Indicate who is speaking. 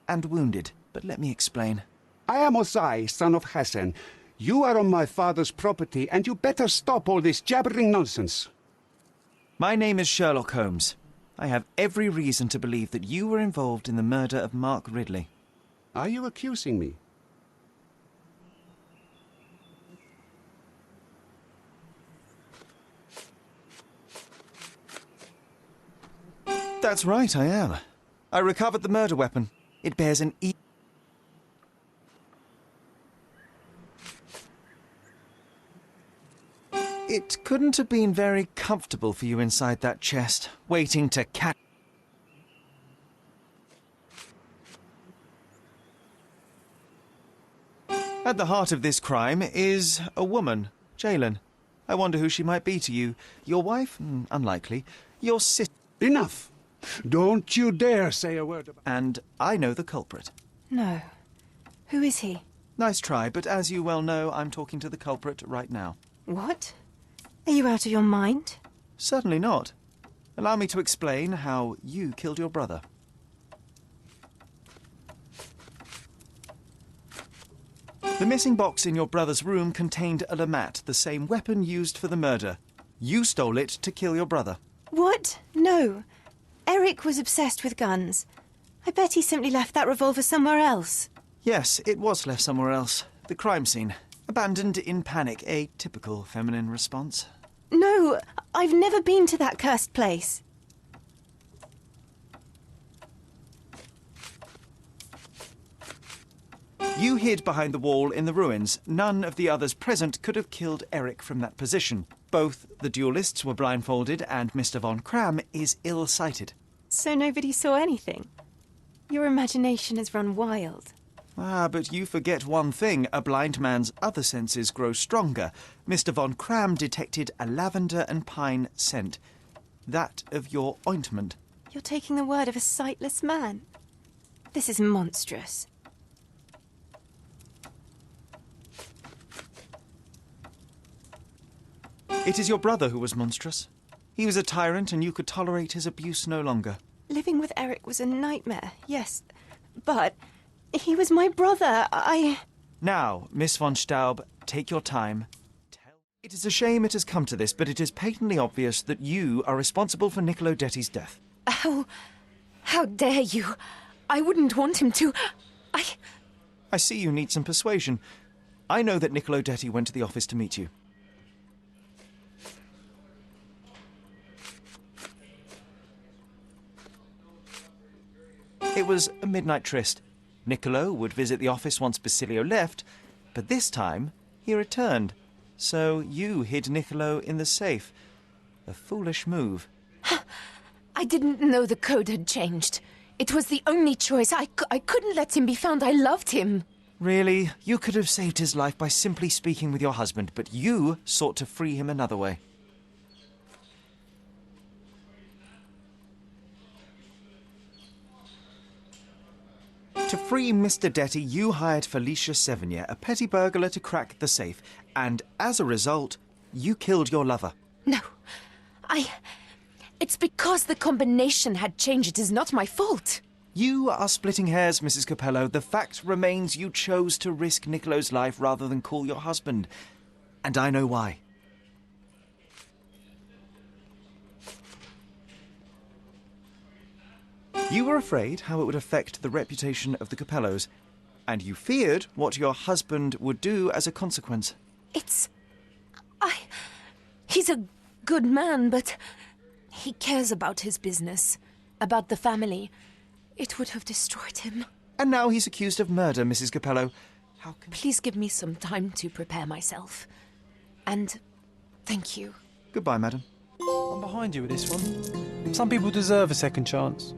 Speaker 1: and wounded, but let me explain.
Speaker 2: I am Osai, son of Hassan. You are on my father's property, and you better stop all this jabbering nonsense.
Speaker 1: My name is Sherlock Holmes. I have every reason to believe that you were involved in the murder of Mark Ridley.
Speaker 2: Are you accusing me?
Speaker 1: That's right, I am. I recovered the murder weapon. It bears an E. It couldn't have been very comfortable for you inside that chest, waiting to catch. At the heart of this crime is a woman, Jalen. I wonder who she might be to you. Your wife? Unlikely. Your sister?
Speaker 2: Enough! Don't you dare say a word about...
Speaker 1: And I know the culprit.
Speaker 3: No. Who is he?
Speaker 1: Nice try, but as you well know, I'm talking to the culprit right now.
Speaker 3: What? Are you out of your mind?
Speaker 1: Certainly not. Allow me to explain how you killed your brother. The missing box in your brother's room contained a LeMat, the same weapon used for the murder. You stole it to kill your brother.
Speaker 3: What? No. Eric was obsessed with guns. I bet he simply left that revolver somewhere else.
Speaker 1: Yes, it was left somewhere else. The crime scene. Abandoned in panic, a typical feminine response.
Speaker 3: No, I've never been to that cursed place.
Speaker 1: You hid behind the wall in the ruins. None of the others present could have killed Eric from that position. Both the duelists were blindfolded and Mr. von Kram is ill-sighted.
Speaker 3: So nobody saw anything? Your imagination has run wild.
Speaker 1: Ah, but you forget one thing. A blind man's other senses grow stronger. Mr. von Kram detected a lavender and pine scent. That of your ointment.
Speaker 3: You're taking the word of a sightless man. This is monstrous.
Speaker 1: It is your brother who was monstrous. He was a tyrant and you could tolerate his abuse no longer.
Speaker 3: Living with Eric was a nightmare, yes. But he was my brother.
Speaker 1: Now, Miss von Staub, take your time. It is a shame it has come to this, but it is patently obvious that you are responsible for Niccolo Detti's death.
Speaker 3: How dare you? I wouldn't want him to.
Speaker 1: I see you need some persuasion. I know that Niccolo Detti went to the office to meet you. It was a midnight tryst. Niccolo would visit the office once Basilio left, but this time he returned. So you hid Niccolo in the safe. A foolish move.
Speaker 4: I didn't know the code had changed. It was the only choice. I couldn't let him be found. I loved him.
Speaker 1: Really? You could have saved his life by simply speaking with your husband, but you sought to free him another way. To free Mr. Detti, you hired Felicia Sevigny, a petty burglar, to crack the safe, and as a result, you killed your lover.
Speaker 4: No. It's because the combination had changed. It is not my fault.
Speaker 1: You are splitting hairs, Mrs. Capello. The fact remains you chose to risk Niccolo's life rather than call your husband. And I know why. You were afraid how it would affect the reputation of the Capellos, and you feared what your husband would do as a consequence.
Speaker 4: He's a good man, but he cares about his business, about the family. It would have destroyed him.
Speaker 1: And now he's accused of murder, Mrs. Capello. How can...
Speaker 4: Please give me some time to prepare myself. And thank you.
Speaker 1: Goodbye, madam.
Speaker 5: I'm behind you with this one. Some people deserve a second chance.